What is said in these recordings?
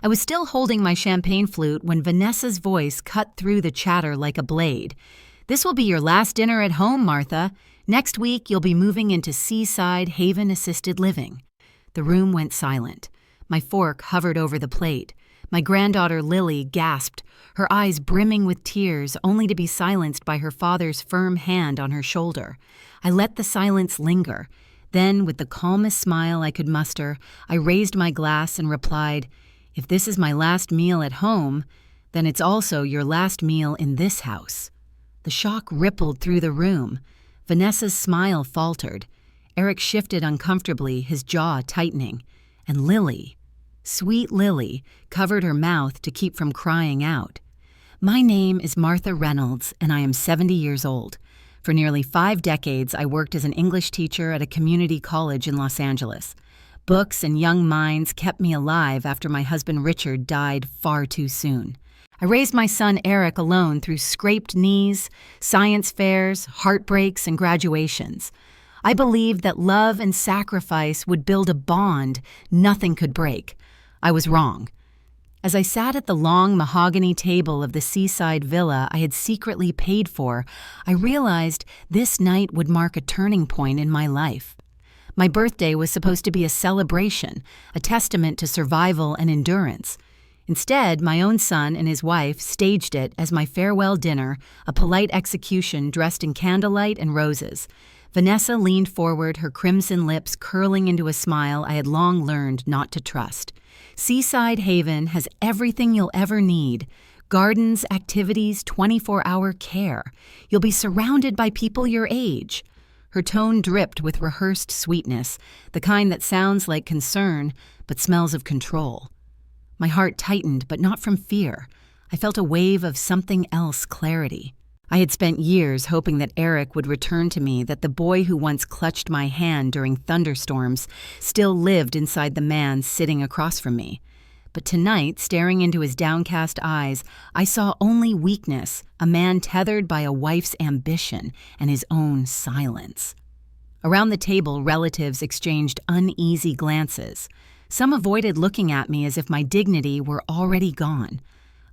I was still holding my champagne flute when Vanessa's voice cut through the chatter like a blade. "This will be your last dinner at home, Martha. Next week, you'll be moving into Seaside Haven Assisted Living." The room went silent. My fork hovered over the plate. My granddaughter Lily gasped, her eyes brimming with tears, only to be silenced by her father's firm hand on her shoulder. I let the silence linger. Then, with the calmest smile I could muster, I raised my glass and replied, "If this is my last meal at home, then it's also your last meal in this house." The shock rippled through the room. Vanessa's smile faltered. Eric shifted uncomfortably, his jaw tightening. And Lily, sweet Lily, covered her mouth to keep from crying out. "My name is Martha Reynolds, and I am 70 years old. For nearly 5 decades, I worked as an English teacher at a community college in Los Angeles. Books and young minds kept me alive after my husband Richard died far too soon. I raised my son Eric alone through scraped knees, science fairs, heartbreaks, and graduations. I believed that love and sacrifice would build a bond nothing could break. I was wrong. As I sat at the long mahogany table of the seaside villa I had secretly paid for, I realized this night would mark a turning point in my life. My birthday was supposed to be a celebration, a testament to survival and endurance. Instead, my own son and his wife staged it as my farewell dinner, a polite execution dressed in candlelight and roses. Vanessa leaned forward, her crimson lips curling into a smile I had long learned not to trust. Seaside Haven has everything you'll ever need. Gardens, activities, 24-hour care. You'll be surrounded by people your age. Her tone dripped with rehearsed sweetness, the kind that sounds like concern but smells of control. My heart tightened, but not from fear. I felt a wave of something else clarity. I had spent years hoping that Eric would return to me, that the boy who once clutched my hand during thunderstorms still lived inside the man sitting across from me. But tonight, staring into his downcast eyes, I saw only weakness, a man tethered by a wife's ambition and his own silence. Around the table, relatives exchanged uneasy glances. Some avoided looking at me as if my dignity were already gone.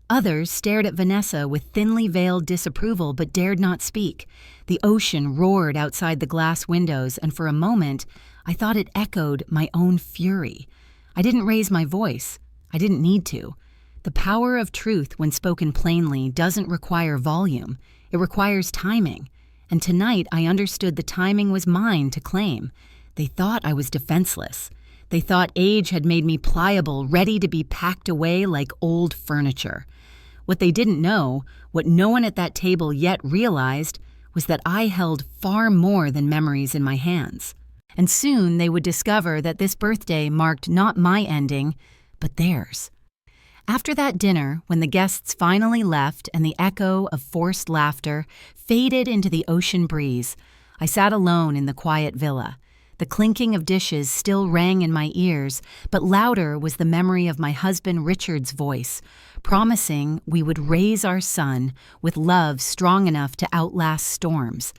Others stared at Vanessa with thinly veiled disapproval but dared not speak. The ocean roared outside the glass windows, and for a moment, I thought it echoed my own fury. I didn't raise my voice. I didn't need to. The power of truth, when spoken plainly, doesn't require volume. It requires timing. And tonight, I understood the timing was mine to claim. They thought I was defenseless. They thought age had made me pliable, ready to be packed away like old furniture. What they didn't know, what no one at that table yet realized, was that I held far more than memories in my hands. And soon they would discover that this birthday marked not my ending, but theirs. After that dinner, when the guests finally left and the echo of forced laughter faded into the ocean breeze, I sat alone in the quiet villa. The clinking of dishes still rang in my ears, but louder was the memory of my husband Richard's voice, promising we would raise our son with love strong enough to outlast storms.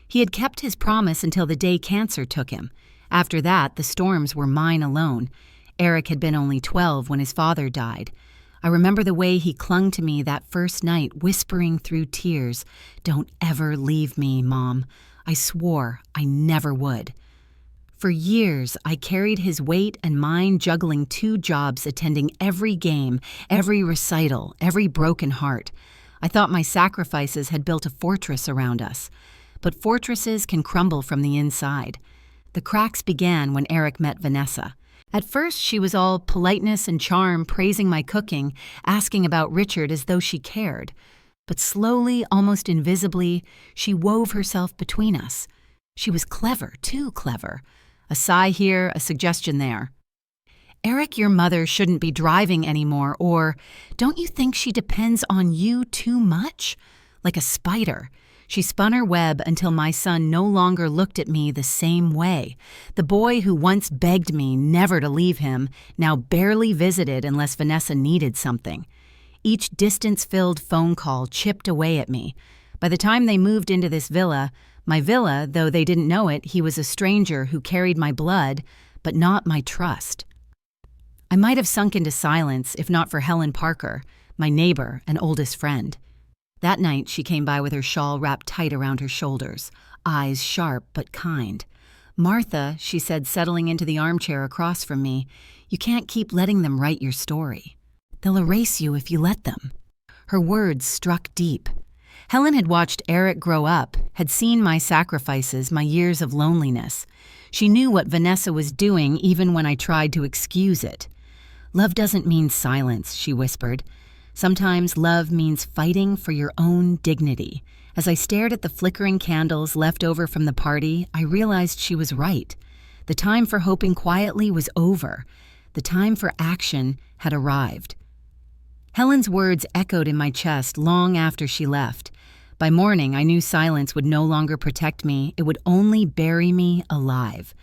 He had kept his promise until the day cancer took him. After that, the storms were mine alone. Eric had been only 12 when his father died. I remember the way he clung to me that first night, whispering through tears, "Don't ever leave me, Mom." I swore I never would. For years, I carried his weight and mine, juggling 2 jobs, attending every game, every recital, every broken heart. I thought my sacrifices had built a fortress around us. But fortresses can crumble from the inside. The cracks began when Eric met Vanessa. At first, she was all politeness and charm, praising my cooking, asking about Richard as though she cared. But slowly, almost invisibly, she wove herself between us. She was clever, too clever. A sigh here, a suggestion there. "Eric, your mother shouldn't be driving anymore," or "Don't you think she depends on you too much?" Like a spider, she spun her web until my son no longer looked at me the same way. The boy who once begged me never to leave him now barely visited unless Vanessa needed something. Each distance-filled phone call chipped away at me. By the time they moved into this villa, my villa, though they didn't know it, he was a stranger who carried my blood, but not my trust. I might have sunk into silence if not for Helen Parker, my neighbor and oldest friend. That night, she came by with her shawl wrapped tight around her shoulders, eyes sharp but kind. "Martha," she said, settling into the armchair across from me, "you can't keep letting them write your story. They'll erase you if you let them." Her words struck deep. Helen had watched Eric grow up, had seen my sacrifices, my years of loneliness. She knew what Vanessa was doing even when I tried to excuse it. "Love doesn't mean silence," she whispered. "Sometimes love means fighting for your own dignity." As I stared at the flickering candles left over from the party, I realized she was right. The time for hoping quietly was over. The time for action had arrived. Helen's words echoed in my chest long after she left. By morning, I knew silence would no longer protect me. It would only bury me alive.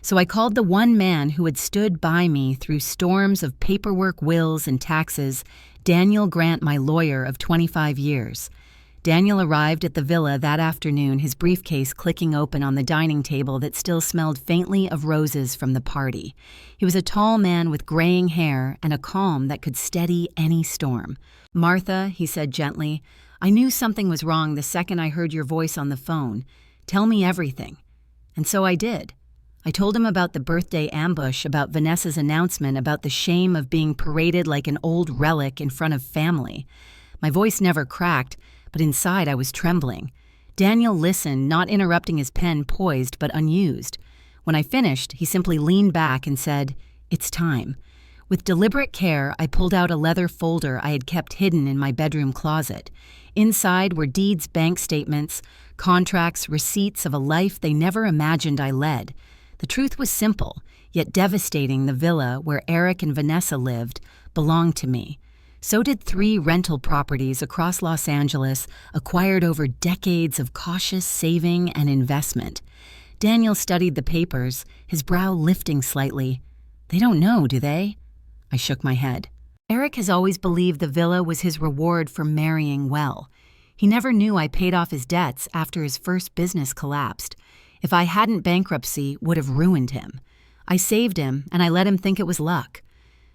So I called the one man who had stood by me through storms of paperwork, wills, and taxes, Daniel Grant, my lawyer of 25 years. Daniel arrived at the villa that afternoon, his briefcase clicking open on the dining table that still smelled faintly of roses from the party. He was a tall man with graying hair and a calm that could steady any storm. "Martha," he said gently, "I knew something was wrong the second I heard your voice on the phone. Tell me everything." And so I did. I told him about the birthday ambush, about Vanessa's announcement, about the shame of being paraded like an old relic in front of family. My voice never cracked, but inside I was trembling. Daniel listened, not interrupting, his pen poised but unused. When I finished, he simply leaned back and said, "It's time." With deliberate care, I pulled out a leather folder I had kept hidden in my bedroom closet. Inside were deeds, bank statements, contracts, receipts of a life they never imagined I led. The truth was simple, yet devastating. The villa where Eric and Vanessa lived belonged to me. So did 3 rental properties across Los Angeles, acquired over decades of cautious saving and investment. Daniel studied the papers, his brow lifting slightly. "They don't know, do they?" I shook my head. Eric has always believed the villa was his reward for marrying well. He never knew I paid off his debts after his first business collapsed. If I hadn't, bankruptcy would have ruined him. I saved him, and I let him think it was luck.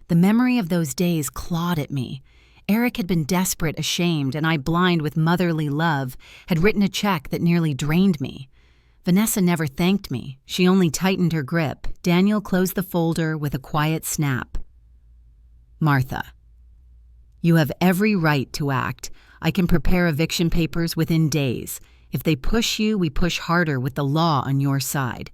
The memory of those days clawed at me. Eric had been desperate, ashamed, and I, blind with motherly love, had written a check that nearly drained me. Vanessa never thanked me. She only tightened her grip. Daniel closed the folder with a quiet snap. "Martha, you have every right to act. I can prepare eviction papers within days. If they push you, we push harder with the law on your side."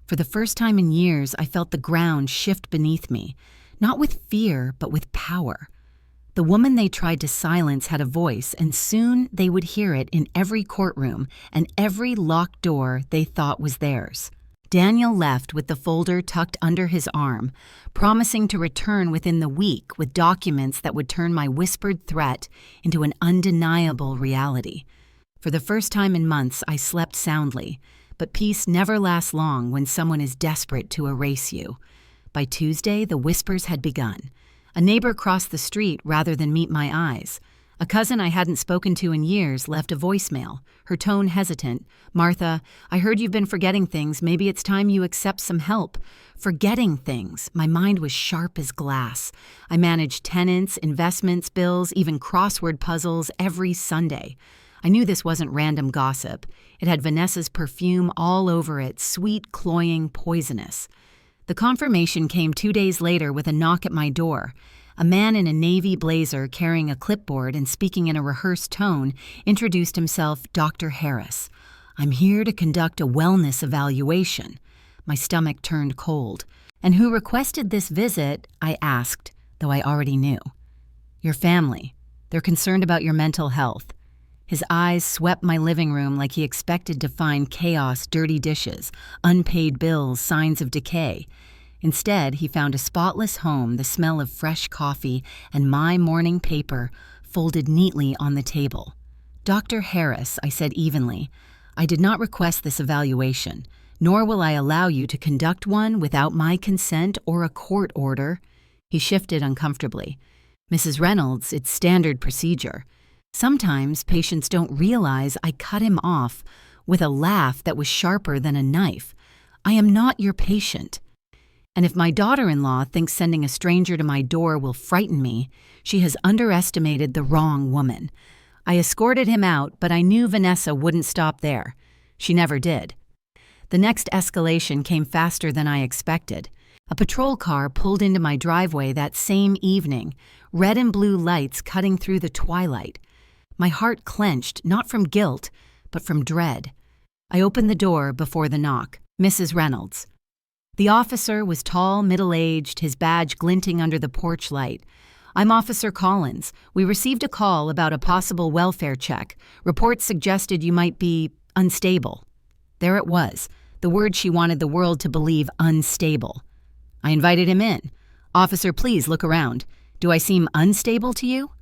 For the first time in years, I felt the ground shift beneath me. Not with fear, but with power. The woman they tried to silence had a voice, and soon they would hear it in every courtroom and every locked door they thought was theirs. Daniel left with the folder tucked under his arm, promising to return within the week with documents that would turn my whispered threat into an undeniable reality. For the first time in months, I slept soundly, but peace never lasts long when someone is desperate to erase you. By Tuesday, the whispers had begun. A neighbor crossed the street rather than meet my eyes. A cousin I hadn't spoken to in years left a voicemail, her tone hesitant. "Martha, I heard you've been forgetting things. Maybe it's time you accept some help." Forgetting things. My mind was sharp as glass. I managed tenants, investments, bills, even crossword puzzles every Sunday. I knew this wasn't random gossip. It had Vanessa's perfume all over it, sweet, cloying, poisonous. The confirmation came 2 days later with a knock at my door. A man in a navy blazer carrying a clipboard and speaking in a rehearsed tone introduced himself, Dr. Harris. "I'm here to conduct a wellness evaluation." My stomach turned cold. "And who requested this visit?" I asked, though I already knew. "Your family. They're concerned about your mental health." His eyes swept my living room like he expected to find chaos, dirty dishes, unpaid bills, signs of decay. Instead, he found a spotless home, the smell of fresh coffee, and my morning paper folded neatly on the table. "Dr. Harris," I said evenly, "I did not request this evaluation, nor will I allow you to conduct one without my consent or a court order." He shifted uncomfortably. "Mrs. Reynolds, it's standard procedure." Sometimes patients don't realize I cut him off with a laugh that was sharper than a knife. "I am not your patient." And if my daughter-in-law thinks sending a stranger to my door will frighten me, she has underestimated the wrong woman. I escorted him out, but I knew Vanessa wouldn't stop there. She never did. The next escalation came faster than I expected. A patrol car pulled into my driveway that same evening, red and blue lights cutting through the twilight. My heart clenched, not from guilt, but from dread. I opened the door before the knock. Mrs. Reynolds. The officer was tall, middle-aged, his badge glinting under the porch light. I'm Officer Collins. We received a call about a possible welfare check. Reports suggested you might be unstable. There it was, the word she wanted the world to believe, unstable. I invited him in. Officer, please look around. Do I seem unstable to you?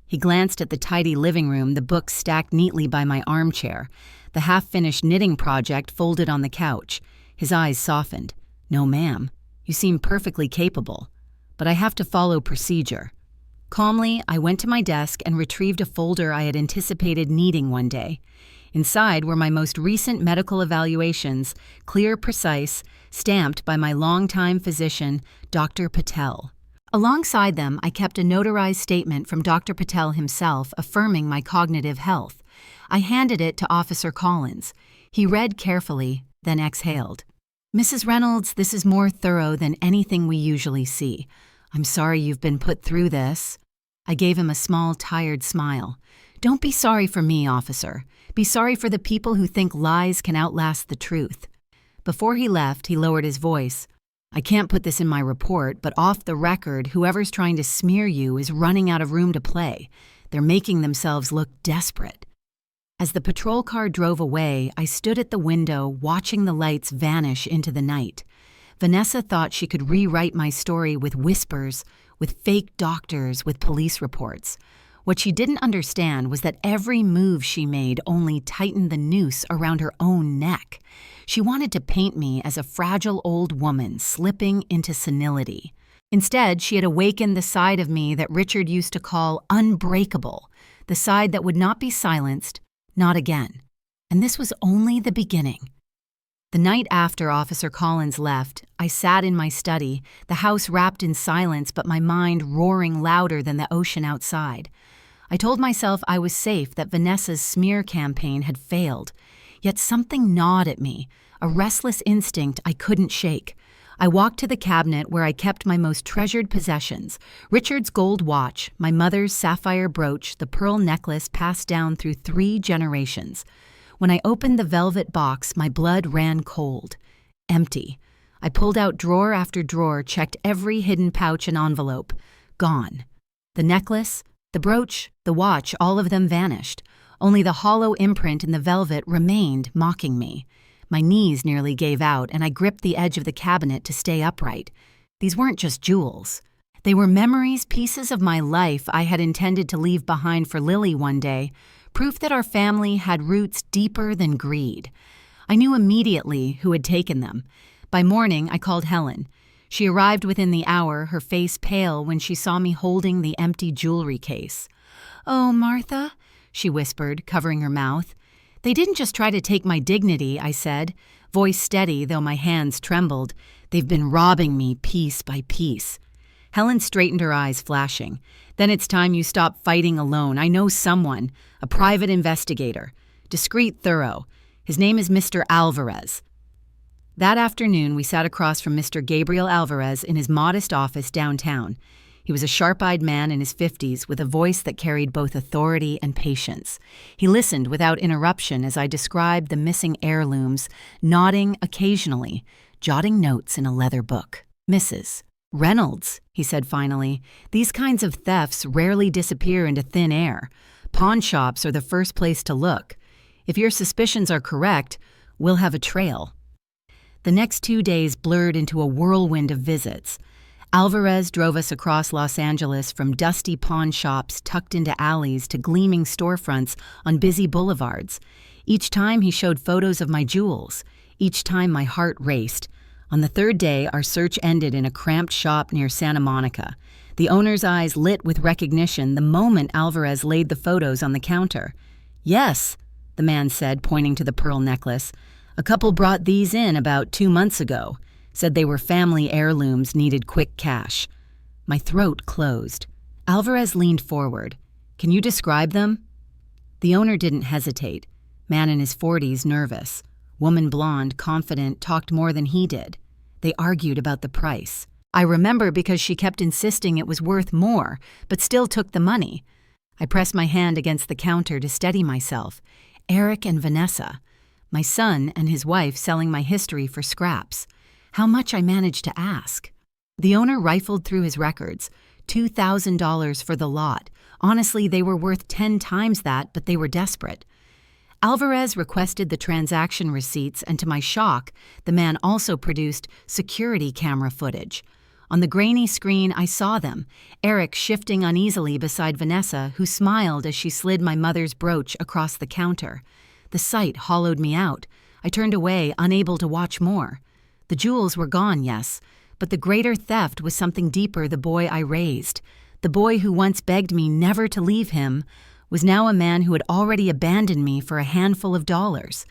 He glanced at the tidy living room, the books stacked neatly by my armchair, the half-finished knitting project folded on the couch. His eyes softened. No, ma'am. You seem perfectly capable. But I have to follow procedure. Calmly, I went to my desk and retrieved a folder I had anticipated needing one day. Inside were my most recent medical evaluations, clear, precise, stamped by my longtime physician, Dr. Patel. Alongside them, I kept a notarized statement from Dr. Patel himself affirming my cognitive health. I handed it to Officer Collins. He read carefully, then exhaled. Mrs. Reynolds, this is more thorough than anything we usually see. I'm sorry you've been put through this. I gave him a small, tired smile. Don't be sorry for me, officer. Be sorry for the people who think lies can outlast the truth. Before he left, he lowered his voice. I can't put this in my report, but off the record, whoever's trying to smear you is running out of room to play. They're making themselves look desperate. As the patrol car drove away, I stood at the window watching the lights vanish into the night. Vanessa thought she could rewrite my story with whispers, with fake doctors, with police reports. What she didn't understand was that every move she made only tightened the noose around her own neck. She wanted to paint me as a fragile old woman slipping into senility. Instead, she had awakened the side of me that Richard used to call unbreakable, the side that would not be silenced, not again. And this was only the beginning. The night after Officer Collins left, I sat in my study, the house wrapped in silence but my mind roaring louder than the ocean outside. I told myself I was safe, that Vanessa's smear campaign had failed. Yet something gnawed at me, a restless instinct I couldn't shake. I walked to the cabinet where I kept my most treasured possessions, Richard's gold watch, my mother's sapphire brooch, the pearl necklace passed down through 3 generations. When I opened the velvet box, my blood ran cold. Empty. I pulled out drawer after drawer, checked every hidden pouch and envelope. Gone. The necklace, the brooch, the watch, all of them vanished. Only the hollow imprint in the velvet remained, mocking me. My knees nearly gave out, and I gripped the edge of the cabinet to stay upright. These weren't just jewels. They were memories, pieces of my life I had intended to leave behind for Lily one day, proof that our family had roots deeper than greed. I knew immediately who had taken them. By morning, I called Helen. She arrived within the hour, her face pale when she saw me holding the empty jewelry case. "Oh, Martha," she whispered, covering her mouth. "They didn't just try to take my dignity," I said, voice steady though my hands trembled. "They've been robbing me piece by piece." Helen straightened her eyes, flashing. "Then it's time you stop fighting alone. I know someone, a private investigator. Discreet, thorough. His name is Mr. Alvarez." That afternoon, we sat across from Mr. Gabriel Alvarez in his modest office downtown. He was a sharp-eyed man in his 50s with a voice that carried both authority and patience. He listened without interruption as I described the missing heirlooms, nodding occasionally, jotting notes in a leather book. "Mrs. Reynolds," he said finally, "these kinds of thefts rarely disappear into thin air. Pawn shops are the first place to look. If your suspicions are correct, we'll have a trail." The next 2 days blurred into a whirlwind of visits. Alvarez drove us across Los Angeles from dusty pawn shops tucked into alleys to gleaming storefronts on busy boulevards. Each time he showed photos of my jewels. Each time my heart raced. On the 3rd day, our search ended in a cramped shop near Santa Monica. The owner's eyes lit with recognition the moment Alvarez laid the photos on the counter. "Yes," the man said, pointing to the pearl necklace. "A couple brought these in about 2 months ago. Said they were family heirlooms, needed quick cash. My throat closed. Alvarez leaned forward. "Can you describe them?" The owner didn't hesitate. Man in his 40s, nervous. Woman blonde, confident, talked more than he did. They argued about the price. I remember because she kept insisting it was worth more, but still took the money. I pressed my hand against the counter to steady myself. Eric and Vanessa. My son and his wife selling my history for scraps. How much I managed to ask. The owner rifled through his records. $2,000 for the lot. Honestly, they were worth 10 times that, but they were desperate. Alvarez requested the transaction receipts, and to my shock, the man also produced security camera footage. On the grainy screen, I saw them, Eric shifting uneasily beside Vanessa, who smiled as she slid my mother's brooch across the counter. The sight hollowed me out. I turned away, unable to watch more. The jewels were gone, yes, but the greater theft was something deeper. The boy I raised, the boy who once begged me never to leave him, was now a man who had already abandoned me for a handful of dollars.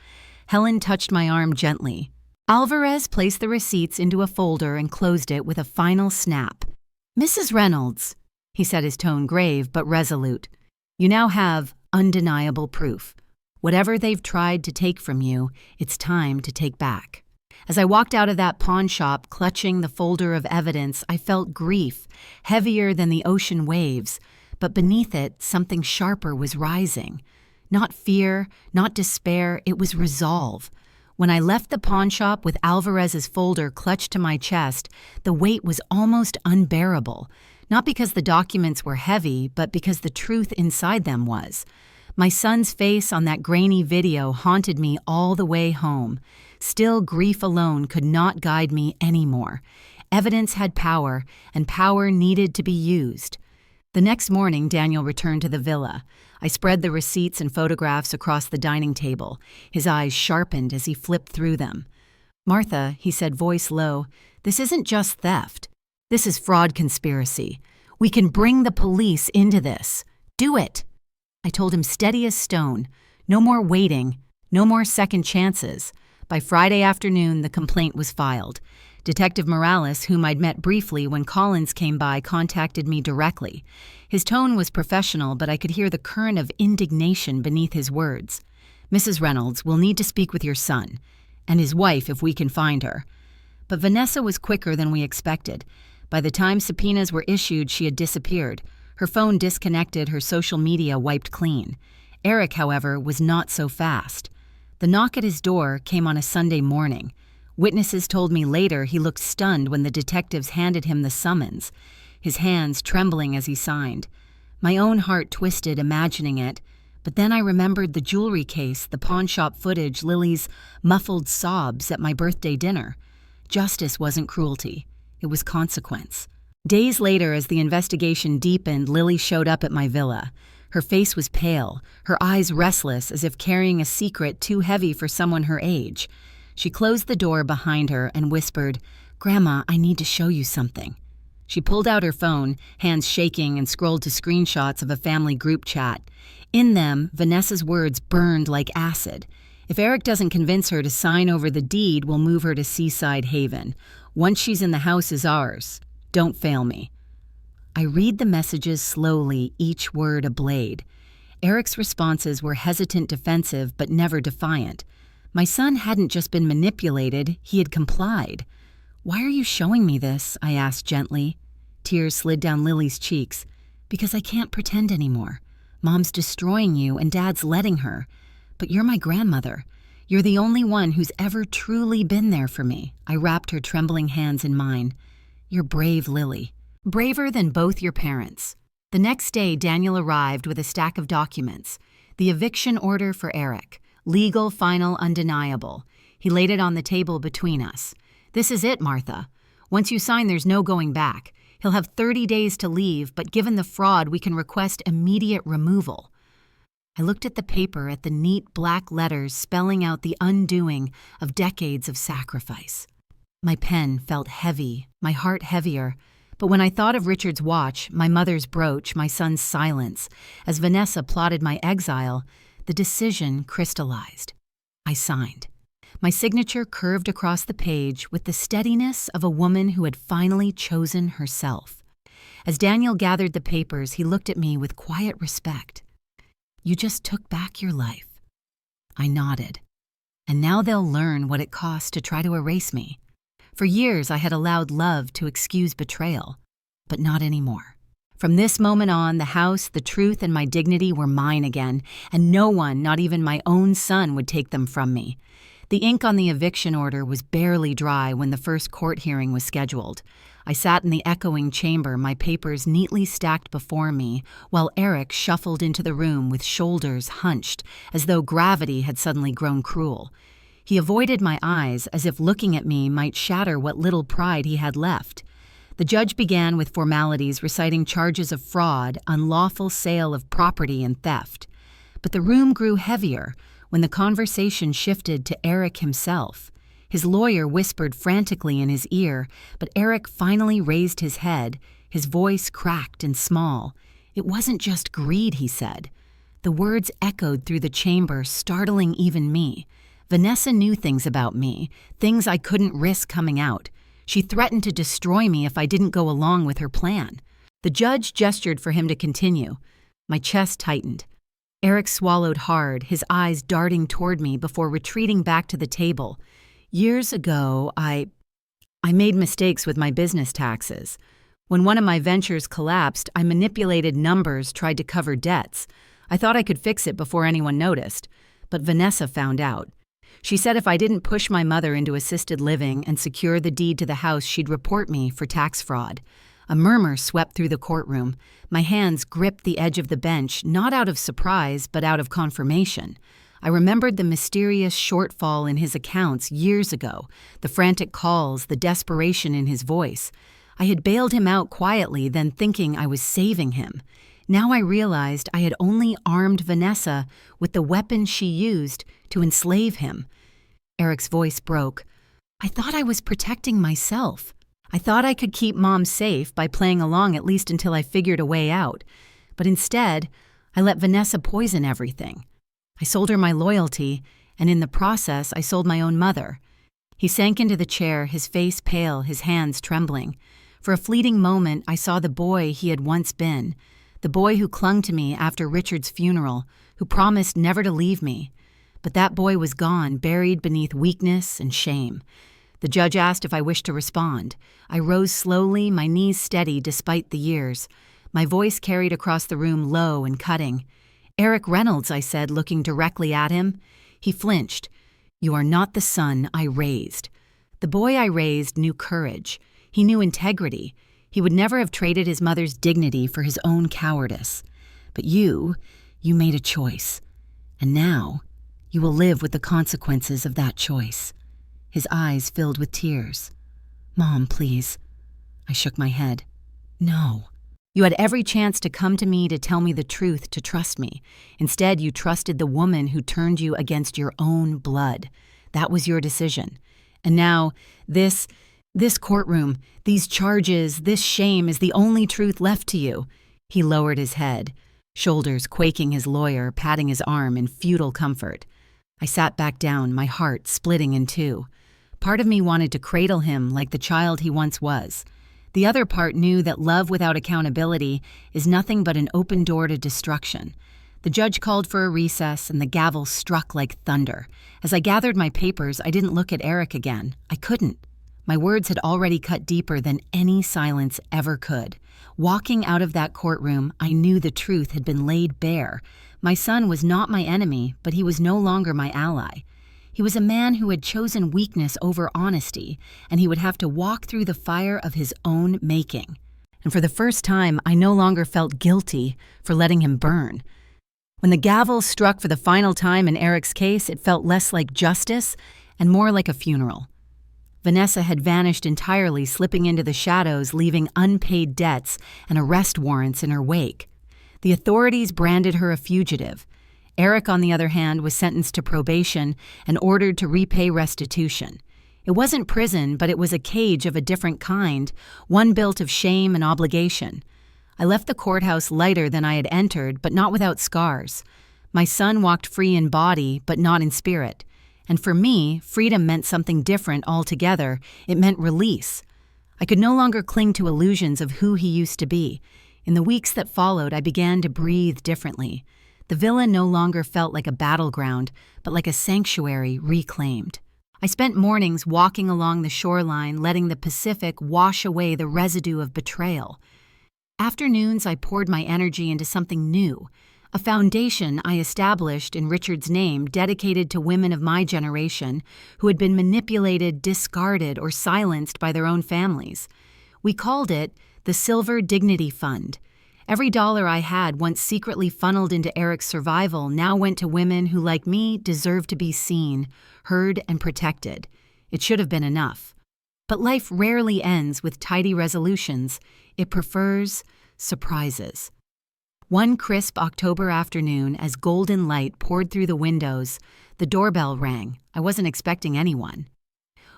Helen touched my arm gently. Alvarez placed the receipts into a folder and closed it with a final snap. "Mrs. Reynolds," he said, his tone grave but resolute, "you now have undeniable proof. Whatever they've tried to take from you, it's time to take back." As I walked out of that pawn shop, clutching the folder of evidence, I felt grief, heavier than the ocean waves, but beneath it, something sharper was rising. Not fear, not despair, it was resolve. When I left the pawn shop with Alvarez's folder clutched to my chest, the weight was almost unbearable, not because the documents were heavy, but because the truth inside them was. My son's face on that grainy video haunted me all the way home. Still, grief alone could not guide me anymore. Evidence had power, and power needed to be used. The next morning, Daniel returned to the villa. I spread the receipts and photographs across the dining table. His eyes sharpened as he flipped through them. "Martha," he said, voice low, "this isn't just theft. This is fraud conspiracy. We can bring the police into this. Do it." I told him steady as stone. No more waiting. No more second chances. By Friday afternoon, the complaint was filed. Detective Morales, whom I'd met briefly when Collins came by, contacted me directly. His tone was professional, but I could hear the current of indignation beneath his words. "Mrs. Reynolds, we'll need to speak with your son, and his wife if we can find her." But Vanessa was quicker than we expected. By the time subpoenas were issued, she had disappeared. Her phone disconnected, her social media wiped clean. Eric, however, was not so fast. The knock at his door came on a Sunday morning. Witnesses told me later he looked stunned when the detectives handed him the summons, his hands trembling as he signed. My own heart twisted imagining it, but then I remembered the jewelry case, the pawn shop footage, Lily's muffled sobs at my birthday dinner. Justice wasn't cruelty. It was consequence. Days later, as the investigation deepened, Lily showed up at my villa. Her face was pale, her eyes restless, as if carrying a secret too heavy for someone her age. She closed the door behind her and whispered, "Grandma, I need to show you something." She pulled out her phone, hands shaking, and scrolled to screenshots of a family group chat. In them, Vanessa's words burned like acid. "If Eric doesn't convince her to sign over the deed, we'll move her to Seaside Haven. Once she's in the house is ours. Don't fail me." I read the messages slowly, each word a blade. Eric's responses were hesitant, defensive, but never defiant. My son hadn't just been manipulated, he had complied. "Why are you showing me this?" I asked gently. Tears slid down Lily's cheeks. "Because I can't pretend anymore. Mom's destroying you and Dad's letting her. But you're my grandmother. You're the only one who's ever truly been there for me." I wrapped her trembling hands in mine. "You're brave, Lily. Braver than both your parents." The next day, Daniel arrived with a stack of documents. The eviction order for Eric. Legal, final, undeniable. He laid it on the table between us. "This is it, Martha. Once you sign, there's no going back. He'll have 30 days to leave, but given the fraud, we can request immediate removal." I looked at the paper, at the neat black letters spelling out the undoing of decades of sacrifice. My pen felt heavy, my heart heavier. But when I thought of Richard's watch, my mother's brooch, my son's silence, as Vanessa plotted my exile, the decision crystallized. I signed. My signature curved across the page with the steadiness of a woman who had finally chosen herself. As Daniel gathered the papers, he looked at me with quiet respect. "You just took back your life." I nodded. "And now they'll learn what it costs to try to erase me." For years, I had allowed love to excuse betrayal, but not anymore. From this moment on, the house, the truth, and my dignity were mine again, and no one, not even my own son, would take them from me. The ink on the eviction order was barely dry when the first court hearing was scheduled. I sat in the echoing chamber, my papers neatly stacked before me, while Eric shuffled into the room with shoulders hunched, as though gravity had suddenly grown cruel. He avoided my eyes, as if looking at me might shatter what little pride he had left. The judge began with formalities reciting charges of fraud, unlawful sale of property, and theft. But the room grew heavier when the conversation shifted to Eric himself. His lawyer whispered frantically in his ear, but Eric finally raised his head, his voice cracked and small. "It wasn't just greed," he said. The words echoed through the chamber, startling even me. Vanessa knew things about me, things I couldn't risk coming out. She threatened to destroy me if I didn't go along with her plan. The judge gestured for him to continue. My chest tightened. Eric swallowed hard, his eyes darting toward me before retreating back to the table. "Years ago, I made mistakes with my business taxes. When one of my ventures collapsed, I manipulated numbers, tried to cover debts. I thought I could fix it before anyone noticed, but Vanessa found out. She said if I didn't push my mother into assisted living and secure the deed to the house, she'd report me for tax fraud." A murmur swept through the courtroom. My hands gripped the edge of the bench, not out of surprise, but out of confirmation. I remembered the mysterious shortfall in his accounts years ago, the frantic calls, the desperation in his voice. I had bailed him out quietly, then thinking I was saving him. Now I realized I had only armed Vanessa with the weapon she used to enslave him. Eric's voice broke. "I thought I was protecting myself. I thought I could keep Mom safe by playing along at least until I figured a way out. But instead, I let Vanessa poison everything. I sold her my loyalty, and in the process, I sold my own mother." He sank into the chair, his face pale, his hands trembling. For a fleeting moment, I saw the boy he had once been, the boy who clung to me after Richard's funeral, who promised never to leave me. But that boy was gone, buried beneath weakness and shame. The judge asked if I wished to respond. I rose slowly, my knees steady despite the years. My voice carried across the room low and cutting. "Eric Reynolds," I said, looking directly at him. He flinched. "You are not the son I raised." The boy I raised knew courage. He knew integrity. He would never have traded his mother's dignity for his own cowardice. But you made a choice. And now, you will live with the consequences of that choice." His eyes filled with tears. "Mom, please." I shook my head. "No. You had every chance to come to me to tell me the truth, to trust me. Instead, you trusted the woman who turned you against your own blood. That was your decision. And now, this courtroom, these charges, this shame is the only truth left to you." He lowered his head, shoulders quaking, his lawyer patting his arm in futile comfort. I sat back down, my heart splitting in two. Part of me wanted to cradle him like the child he once was. The other part knew that love without accountability is nothing but an open door to destruction. The judge called for a recess, and the gavel struck like thunder. As I gathered my papers, I didn't look at Eric again. I couldn't. My words had already cut deeper than any silence ever could. Walking out of that courtroom, I knew the truth had been laid bare. My son was not my enemy, but he was no longer my ally. He was a man who had chosen weakness over honesty, and he would have to walk through the fire of his own making. And for the first time, I no longer felt guilty for letting him burn. When the gavel struck for the final time in Eric's case, it felt less like justice and more like a funeral. Vanessa had vanished entirely, slipping into the shadows, leaving unpaid debts and arrest warrants in her wake. The authorities branded her a fugitive. Eric, on the other hand, was sentenced to probation and ordered to repay restitution. It wasn't prison, but it was a cage of a different kind, one built of shame and obligation. I left the courthouse lighter than I had entered, but not without scars. My son walked free in body, but not in spirit. And for me, freedom meant something different altogether. It meant release. I could no longer cling to illusions of who he used to be. In the weeks that followed, I began to breathe differently. The villa no longer felt like a battleground, but like a sanctuary reclaimed. I spent mornings walking along the shoreline, letting the Pacific wash away the residue of betrayal. Afternoons, I poured my energy into something new, a foundation I established in Richard's name dedicated to women of my generation who had been manipulated, discarded, or silenced by their own families. We called it the Silver Dignity Fund. Every dollar I had, once secretly funneled into Eric's survival, now went to women who, like me, deserved to be seen, heard, and protected. It should have been enough. But life rarely ends with tidy resolutions. It prefers surprises. One crisp October afternoon, as golden light poured through the windows, the doorbell rang. I wasn't expecting anyone.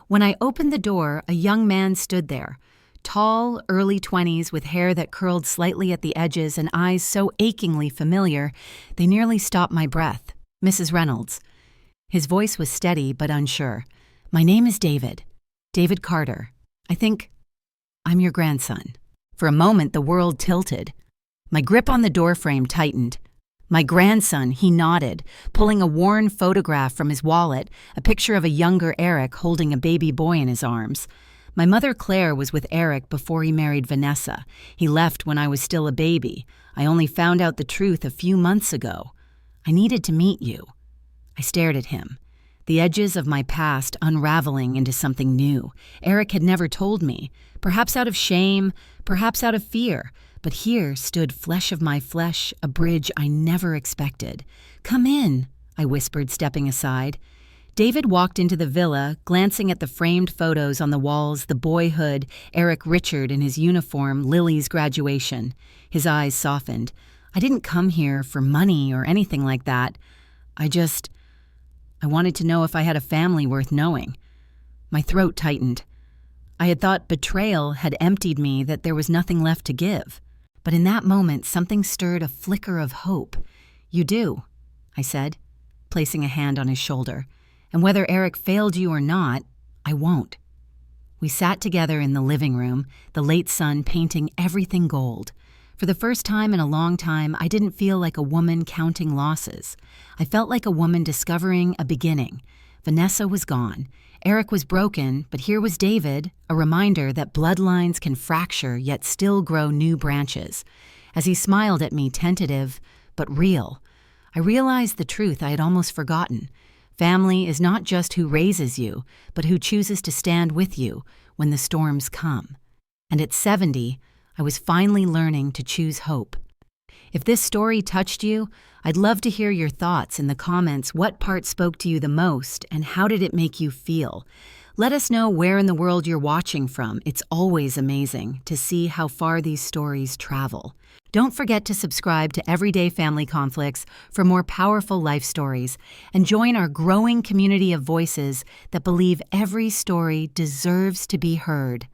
When I opened the door, a young man stood there. Tall, early 20s, with hair that curled slightly at the edges and eyes so achingly familiar, they nearly stopped my breath. Mrs. Reynolds. His voice was steady but unsure. My name is David. David Carter. I think I'm your grandson. For a moment, the world tilted. My grip on the doorframe tightened. My grandson, he nodded, pulling a worn photograph from his wallet, a picture of a younger Eric holding a baby boy in his arms. My mother Claire was with Eric before he married Vanessa. He left when I was still a baby. I only found out the truth a few months ago. I needed to meet you. I stared at him, the edges of my past unraveling into something new. Eric had never told me, perhaps out of shame, perhaps out of fear. But here stood flesh of my flesh, a bridge I never expected. Come in, I whispered, stepping aside. David walked into the villa, glancing at the framed photos on the walls, the boyhood, Eric Richard in his uniform, Lily's graduation. His eyes softened. I didn't come here for money or anything like that. I wanted to know if I had a family worth knowing. My throat tightened. I had thought betrayal had emptied me, that there was nothing left to give. But in that moment, something stirred a flicker of hope. You do, I said, placing a hand on his shoulder. And whether Eric failed you or not, I won't. We sat together in the living room, the late sun painting everything gold. For the first time in a long time, I didn't feel like a woman counting losses. I felt like a woman discovering a beginning. Vanessa was gone. Eric was broken, but here was David, a reminder that bloodlines can fracture yet still grow new branches. As he smiled at me, tentative but real, I realized the truth I had almost forgotten. Family is not just who raises you, but who chooses to stand with you when the storms come. And at 70, I was finally learning to choose hope. If this story touched you, I'd love to hear your thoughts in the comments. What part spoke to you the most, and how did it make you feel? Let us know where in the world you're watching from. It's always amazing to see how far these stories travel. Don't forget to subscribe to Everyday Family Conflicts for more powerful life stories, and join our growing community of voices that believe every story deserves to be heard.